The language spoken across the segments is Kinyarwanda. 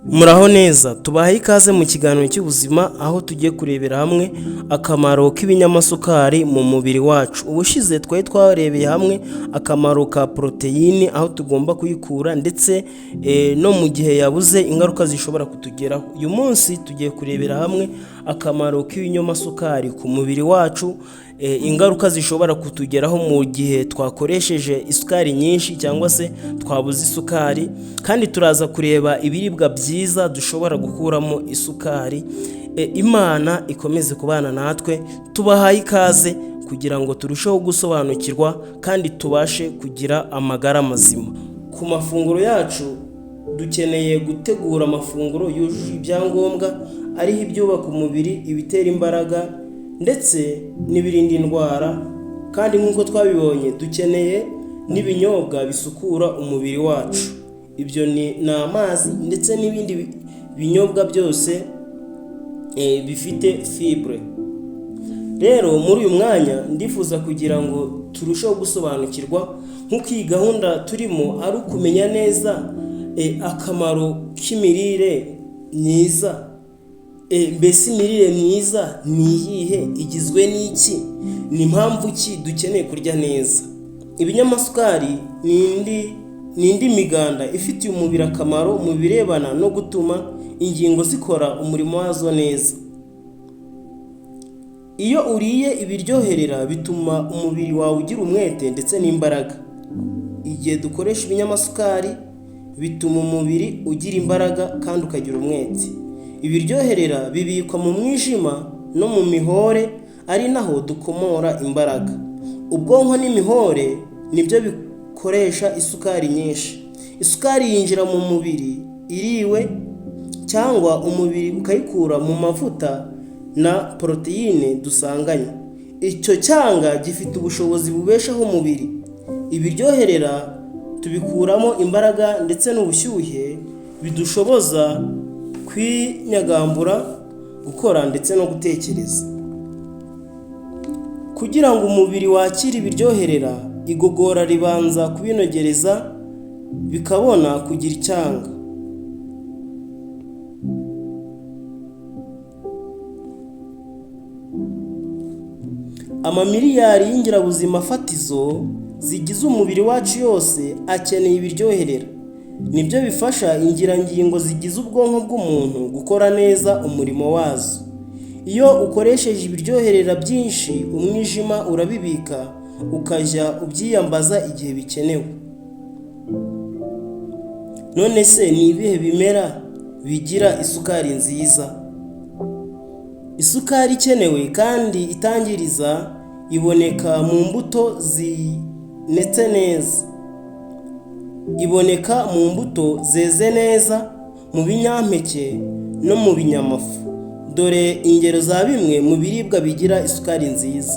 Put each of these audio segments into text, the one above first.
Muraho neza, tubahaye ikaze mu kiganiro cy'ubuzima aho tugiye kurebera hamwe akamaro k'ibinyamasukari mu mubiri wacu. Ubushize twari twarebeye hamwe akamaro ka poroteyine, aho tugomba kuyikura ndetse no mu gihe yabuze ingaruka zishobora kutugeraho. Uyu munsi tugiye kurebera hamwe akamaro k'ibinyamasukari ku mubiri wacu, ingaruka zishobora kutugeraho mu gihe twakoresheje isukari nyinshi cyangwa se twabuze isukari, kandi turaza kureba ibiribwa byiza dushobora gukuramo isukari. Imana ikomeze kubana natwe, tubahaye ikaze kugira ngo turusheho gusobanukirwa kandi tubashe kugira amagara mazima. Ku mafunguro yacu dukeneye gutegura amafunguro yujuje ibyangombwa, ariho ibyubaka umubiri, ibitera imbaraga ndetse n'ibirinda indwara, kandi nk'uko twabibonye dukeneye n'ibinyobwa bisukura umubiri wacu. Ibyo ni amazi ndetse n'ibindi binyobwa byose bifite fibre. Rero muri uyu mwanya ndifuza kugira ngo turusheho gusobanukirwa, nk'uko iyi gahunda turimo ari ukumenya neza akamaro k'imirire myiza. Mbese imirire myiza ni iyihe, igizwe n'iki, ni impamvu ki dukeneye kurya neza. Ibinyamasukari ni indi miganda ifitiye umubiri akamaro mu birebana no gutuma ingingo zikora umurimo wazo neza. Iyo uriye ibiryoherera bituma umubiri wawe ugira umwete ndetse n'imbaraga. Igihe dukoresha ibinyamasukari bituma umubiri ugira imbaraga kandi ukagira umwete. Ibiryoherera bibikwa mu mwijima no mu mihore, ari naho dukomora imbaraga. Ubwonko n'imihore nibyo bikoresha isukari nyinshi. Isukari yinjira mu mubiri iriwe cyangwa umubiri ukayikura mu mavuta na poroteyine dusanganye. Icyo cyanga gifite ubushobozi bubeshaho umubiri. Ibiryoherera tubikuramo imbaraga ndetse n'ubushyuhe bidushoboza kwinyagambura, gukora ndetse no gutekereza. Kugira ngo umubiri wakire ibiryoherera, igogora ribanza kubinogereza bikabona kugira icyanga. Amamiliyari y'ingirabuzima fatizo zigize umubiri wacu yose akeneye ibiryoherera. Nibyo bifasha ingirangingo zigize ubwonko bw'umuntu gukora neza umurimo wazo. Iyo ukoresheje ibiryoherera byinshi, umwijima urabibika ukajya ubyiyambaza igihe bikenewe. None se ni ibihe bimera bigira isukari nziza? Isukari ikenewe kandi itangiriza iboneka mu mbuto zinetse neza. Iboneka mu mbuto zeze neza, mu binyampeke no mu binyamafu. Dore ingero za bimwe mu biribwa bigira isukari nziza.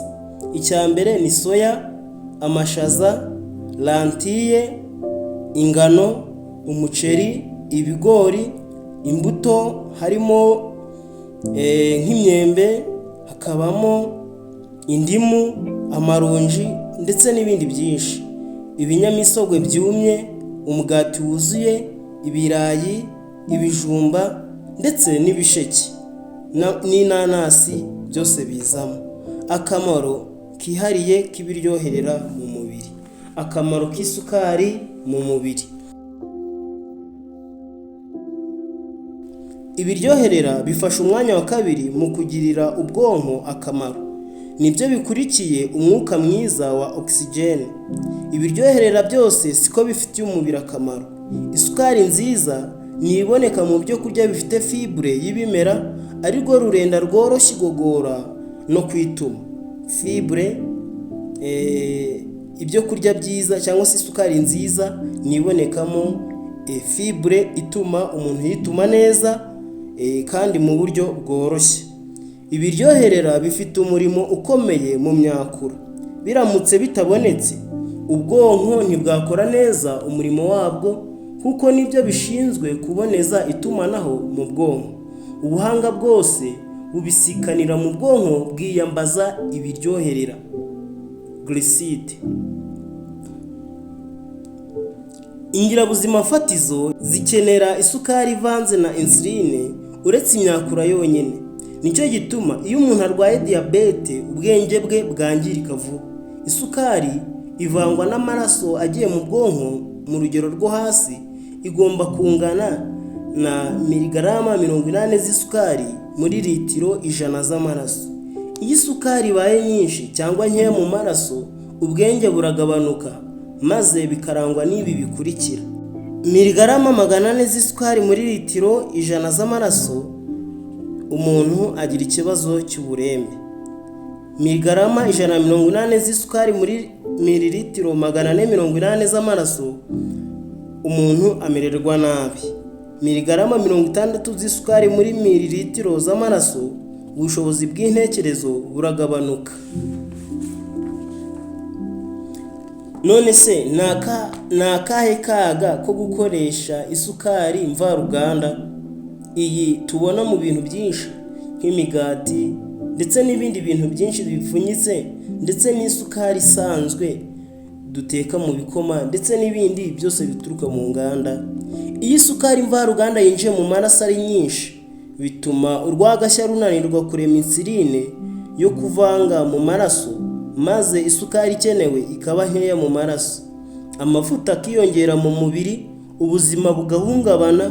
Icya mbere ni soya, amashaza, lantiye, ingano, umuceri, ibigori, imbuto harimo nk'imyembe, hakabamo indimu, amaronji ndetse n'ibindi byinshi. Ibinyamisogwe byumye, umugati wuzuye, ibirayi, ibijumba ndetse n'ibisheke n'inanasi byose bizamo. Akamaro kihariye k'ibiryoherera mu mubiri. Akamaro k'isukari mu mubiri. Ibiryoherera bifasha umwanya wa kabiri mu kugirira ubwonko akamaro. Nibyo bikurikiye umwuka mwiza wa oxygene. Ibiryoherera byose siko bifitiye umubiri akamaro. Isukari nziza niboneka mu byo kurya bifite fibre y'ibimera, arirwo rurenda rworoshya igogora no kwituma. Fibre, ibyo kurya byiza cyangwa se isukari nziza nibonekamo fibre ituma umuntu yituma neza kandi mu buryo bworoshye. Ibiryoherera bifite umurimo ukomeye mu myakura. Biramutse bitabonetse, ubwonko ntibwakora neza umurimo wabwo, kuko nibyo bishinzwe kuboneza itumanaho mu bwonko. Ubuhanga bwose bubisikanira mu bwonko bwiyambaza ibiryoherera. Glycide. ingirabuzima fatizo zikenera isukari ivanze na insuline uretse imyakura yonyine. Nicyo gituma iyo umuntu arwaye diyabete ubwenge bwe bwangirika vuba. Isukari ivangwa n'amaraso agiye mu bwonko mu rugero rwo hasi igomba kungana na miligarama 80 z'isukari muri litiro 100 z'amaraso. Iyo isukari ibaye nyinshi cyangwa nkeya mu maraso ubwenge buragabanuka maze bikarangwa n'ibi bikurikira: miligarama 400 z'isukari muri litiro 100 z'amaraso, umuntu agira ikibazo cy'uburembe. Miligarama 180 z'isukari muri mililitiro 480 z'amaraso, umuntu amererwa nabi. Miligarama 60 z'isukari muri mililitiro z'amaraso, ubushobozi bw'intekerezo buragabanuka. None se ni akahe kaga ko gukoresha isukari mvaruganda iyi tubona mu bintu byinshi nk'imigati ndetse n'ibindi bintu byinshi bipfunyitse, ndetse n'isukari isanzwe duteka mu bikoma ndetse n'ibindi byose bituruka mu nganda? Iyo isukari mvaruganda yinjiye mu maraso ari nyinshi bituma urwagashya runanirwa kurema insuline yo kuvanga mu maraso, maze isukari ikenewe ikaba nkeya mu maraso. Amavuta akiyongera mu mubiri, ubuzima bugahungabana,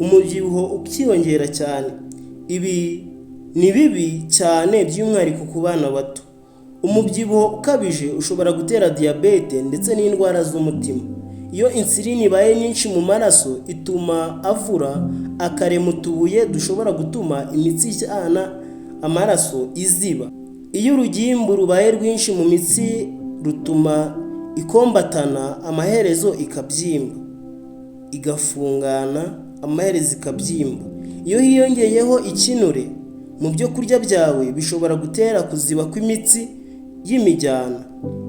umubyibuho ukiyongera cyane. Ibi ni bibi cyane by'umwihariko ku bana bato. Umubyibuho ukabije ushobora gutera diyabete ndetse n'indwara z'umutima. Iyo insuline ibaye nyinshi mu maraso ituma avura akarema utubuye dushobora gutuma imitsi ijyana amaraso iziba. Iyo urugimbu rubaye rwinshi mu mitsi rutuma ikombatana, amaherezo ikabyimba, igafungana, amaherezo ikabyimba. Iyo hiyongeyeho ikinure mu byo kurya byawe bishobora gutera kuziba kw'imitsi y'imijyana.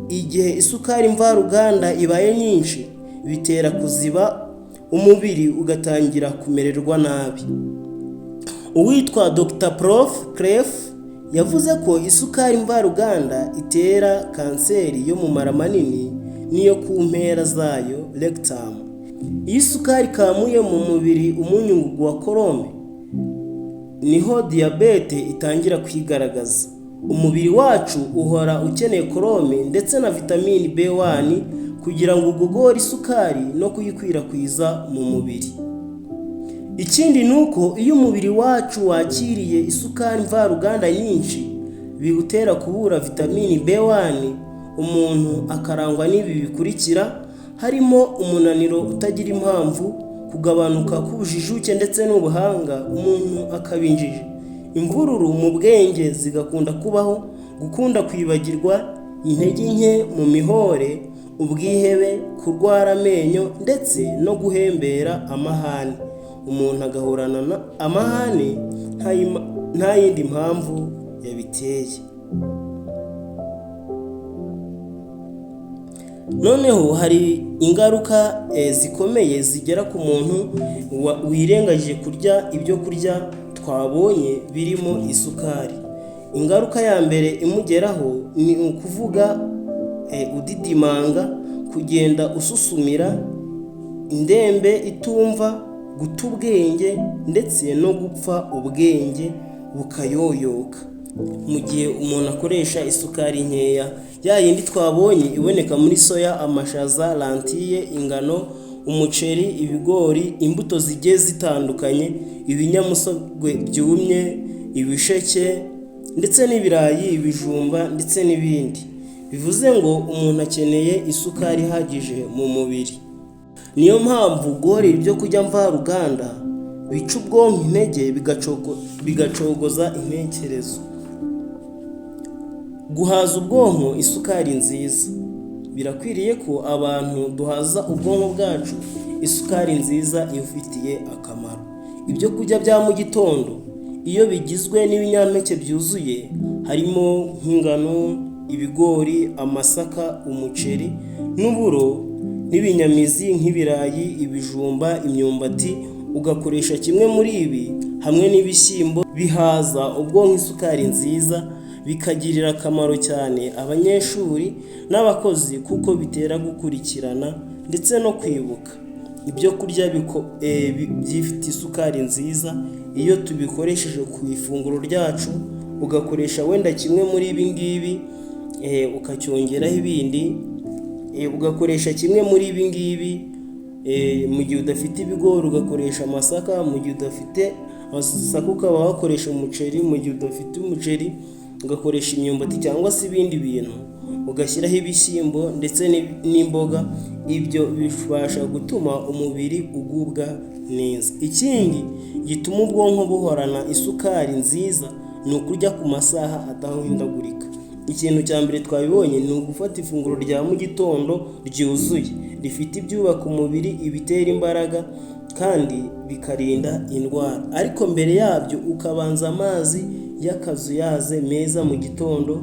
Igihe isukari mvaruganda ibaye nyinshi bitera kuziba, umubiri ugatangira kumererwa nabi. Uwitwa Dr. Prof. Kref yavuze ko isukari mvaruganda itera kanseri yo mu mara manini n'iyo ku mpera zayo rectum. Iyo isukari ikamuye mu mubiri umunyungugu wa korome niho diyabete itangira kwigaragaza. Umubiri wacu uhora ukeneye korome ndetse na vitamini B1 kugira ngo ugogore isukari no kuyikwirakwiza mu mubiri. Ikindi nuko iyo umubiri wacu wakiriye isukari mvaruganda nyinshi biwutera kubura vitamini B1, umuntu akarangwa n'ibi bikurikira, harimo umunaniro utagira impamvu, kugabanuka k'ubujijuke ndetse n'ubuhanga, umuntu akabinjije, imvururu mu bwenge zigakunda kubaho, gukunda kwibagirwa, intege nke mu mihore, ubwihebe, kurwara amenyo ndetse no guhembera amahane. Umuntu agahorana amahane nta yindi mpamvu yabiteye. Noneho hari ingaruka zikomeye zigera ku muntu wirengagije kurya ibyo kurya twabonye birimo isukari. Ingaruka ya mbere imugeraho ni ukuvuga udidimanga, kugenda ususumira, indembe itumva, guta ubwenge ndetse no gupfa ubwenge bukayoyoka mu gihe umuntu akoresha isukari nkeya. Ya yindi twabonye iboneka muri soya, amashaza, lantille, ingano, umuceri, ibigori, imbuto zigiye zitandukanye, ibinyamusogwe byumye, ibisheke ndetse n'ibirayi, ibijumba ndetse n'ibindi. Bivuze ngo umuntu akeneye isukari ihagije mu mubiri. Niyo mpamvu guhora ibyo kurya mvaruganda bica ubwonko intege bigacogoza intekerezo. Guhaza ubwonko isukari nziza. Birakwiriye ko abantu duhaza ubwonko bwacu isukari nziza ifitiye akamaro. Ibyo kurya bya mu gitondo iyo bigizwe n'ibinyampeke byuzuye harimo nk'ingano, ibigori, amasaka, umuceri n'uburo, n'ibinyamizi nk'ibirayi, ibijumba, imyumbati, ugakoresha kimwe muri ibi hamwe n'ibishyimbo, bihaza ubwonko isukari nziza, bikagirira akamaro cyane abanyeshuri n'abakozi kuko bitera gukurikirana ndetse no kwibuka. ibyo kurya byifite isukari nziza iyo tubikoresheje ku ifunguro ryacu, ugakoresha wenda kimwe muri ibi ngibi ukacyongeraho ibindi, ugakoresha kimwe muri ibi ngibi mu gihe udafite ibigori ugakoresha amasaka, mu gihe udafite amasaka ukaba wakoresha umuceri, mu gihe udafite umuceri ugakoresha imyumbati cyangwa se ibindi bintu, ugashyiraho ibishyimbo ndetse n'imboga. Ibyo bifasha gutuma umubiri ugubwa neza. Ikindi gituma ubwonko buhorana isukari nziza ni ukurya ku masaha adahindagurika. Ikintu cya mbere twabibonye ni ugufata ifunguro rya mu gitondo ryuzuye, rifite ibyubaka umubiri, ibitera imbaraga kandi bikarinda indwara. Ariko mbere yabyo ukabanza amazi y'akazuyaze meza mu gitondo,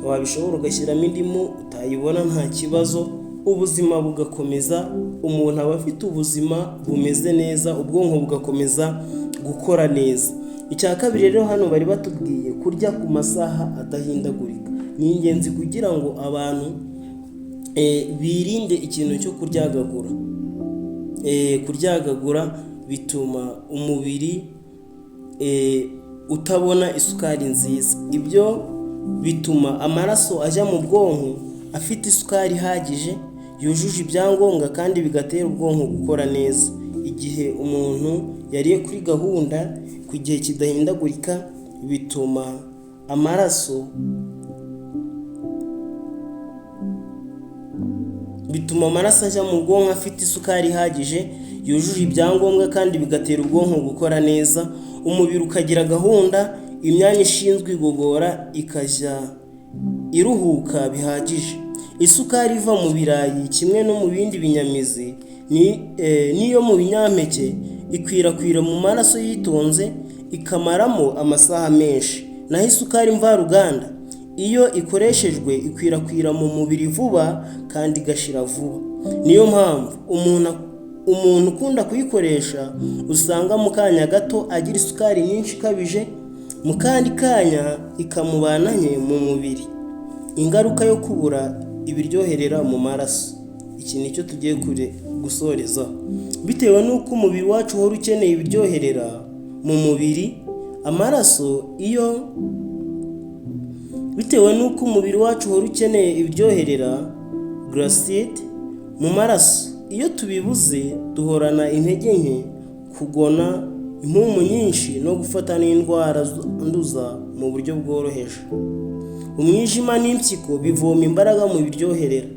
wabishobora ugashyiramo indimu, utayibona nta kibazo, ubuzima bugakomeza, umuntu aba afite ubuzima bumeze neza, ubwonko bugakomeza gukora neza. Icya kabiri rero hano bari batubwiye kurya ku masaha adahindagurika. Ni ingenzi kugira ngo abantu birinde ikintu cyo kuryagagura. Kuryagagura bituma umubiri utabona isukari nziza. Ibyo bituma amaraso ajya mu bwonko afite isukari ihagije, yujuje ibyangombwa kandi bigatera ubwonko gukora neza. Igihe umuntu yariye kuri gahunda ku gihe kidahindagurika, bituma amaraso ajya mu bwonko afite isukari ihagije, yujuje ibyangombwa kandi bigatera ubwonko gukora neza, umubiri ukagira gahunda, imyanya ishinzwe igogora ikajya iruhuka bihagije. Isukari iva mu birayi kimwe no mu bindi binyamizi n'iyo mu binyampeke ikwirakwira mu maraso yitonze, ikamaramo amasaha menshi. Naho isukari mvaruganda iyo ikoreshejwe ikwirakwira mu mubiri vuba kandi igashira vuba. Niyo mpamvu umuntu ukunda kuyikoresha usanga mu kanya gato agira isukari nyinshi ikabije, mu kandi kanya ikamubananye mu mubiri. Ingaruka yo kubura ibiryoherera mu maraso. Iki nicyo tugiye gusoreza. Bitewe n'uko umubiri wacu uhora ukeneye ibiryoherera mu mubiri, glucide mu maraso, iyo tubibuze duhorana intege nke, kugona, impumu nyinshi no gufata n'indwara zanduza mu buryo bworoheje. Umwijima n'impyiko bivoma imbaraga mu biryoherera.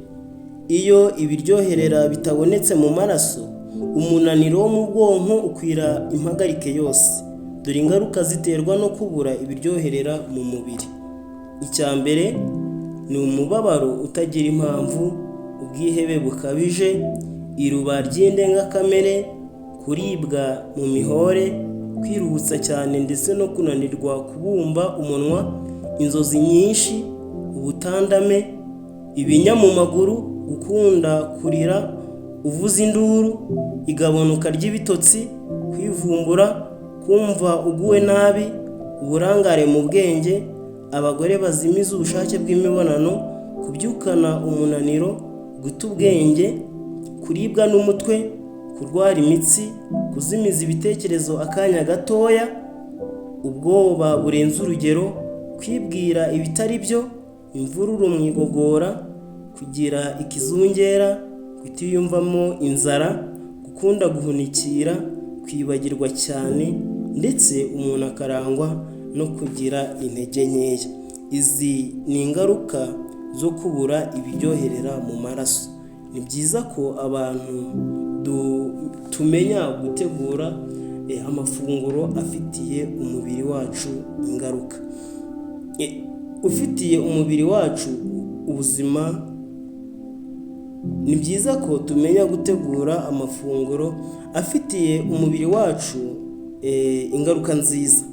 Iyo ibiryoherera bitabonetse mu maraso, umunaniro wo mu bwonko ukwira impagarike yose. Dore ingaruka ziterwa no kubura ibiryoherera mu mubiri. Icya mbere ni umubabaro utagira impamvu, ubwihebe bukabije, iruba ry'indengakamere, kuribwa mu mihore, kwiruhutsa cyane ndetse no kunanirwa kubumba umunwa, inzozi nyinshi, ubutandame, ibinya mu maguru, gukunda kurira uvuza induru, igabanuka ry'ibitotsi, kwivumbura, kumva uguwe nabi, uburangare mu bwenge, abagore bazimiza ubushake bw'imibonano, kubyukana umunaniro, guta ubwenge, kuribwa n'umutwe, kurwara imitsi, kuzimiza ibitekerezo akanya gatoya, ubwoba burenze urugero, kwibwira ibitari byo, imvururu mu igogora, kugira ikizungera, kutiyumvamo inzara, gukunda guhunikira, kwibagirwa cyane, ndetse umuntu akarangwa no kugira intege nkeya. Izi ni ingaruka zo kubura ibiryoherera mu maraso. Ni byiza ko abantu tumenya gutegura amafunguro afitiye umubiri wacu ingaruka. Ufitiye umubiri wacu ubuzima, ni byiza ko tumenya gutegura amafunguro afitiye umubiri wacu ingaruka nziza.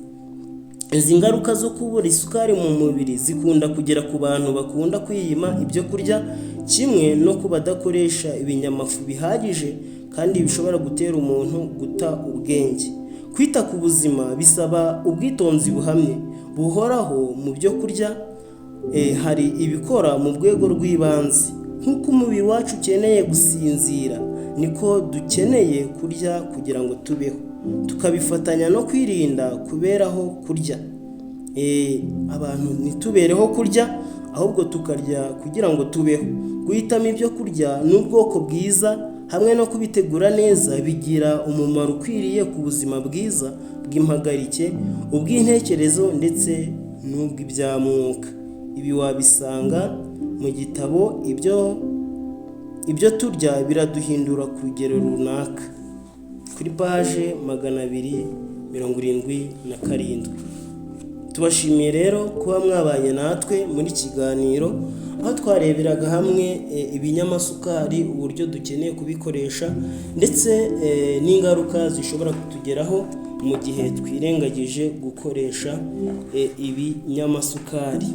Izi ngaruka zo kubura isukari mu mubiri zikunda kugera ku bantu bakunda kwiyima ibyo kurya, kimwe no ku badakoresha ibinyamafu bihagije kandi bishobora gutera umuntu guta ubwenge. Kwita ku buzima bisaba ubwitonzi buhamye buhoraho mu byo kurya. Hari ibikora mu rwego rw'ibanze, nk'uko umubiri wacu ukeneye gusinzira niko dukeneye kurya kugira ngo tubeho, tukabifatanya no kwirinda kuberaho kurya. Abantu ntitubereho kurya, ahubwo tukarya kugira ngo tubeho. Guhitamo ibyo kurya n'ubwoko bwiza hamwe no kubitegura neza bigira umumaro ukwiriye ku buzima bwiza bw'impagarike, ubw'intekerezo ndetse n'ubw'ibya mwuka. Ibi wabisanga mu gitabo ibyo turya biraduhindura ku rugero runaka, kuri paje 277. Tubashimiye rero kuba mwabanye natwe muri kiganiro, aho twareberaga hamwe ibinyamasukari, uburyo dukeneye kubikoresha ndetse n'ingaruka zishobora kutugeraho mu gihe twirengagije gukoresha ibinyamasukari.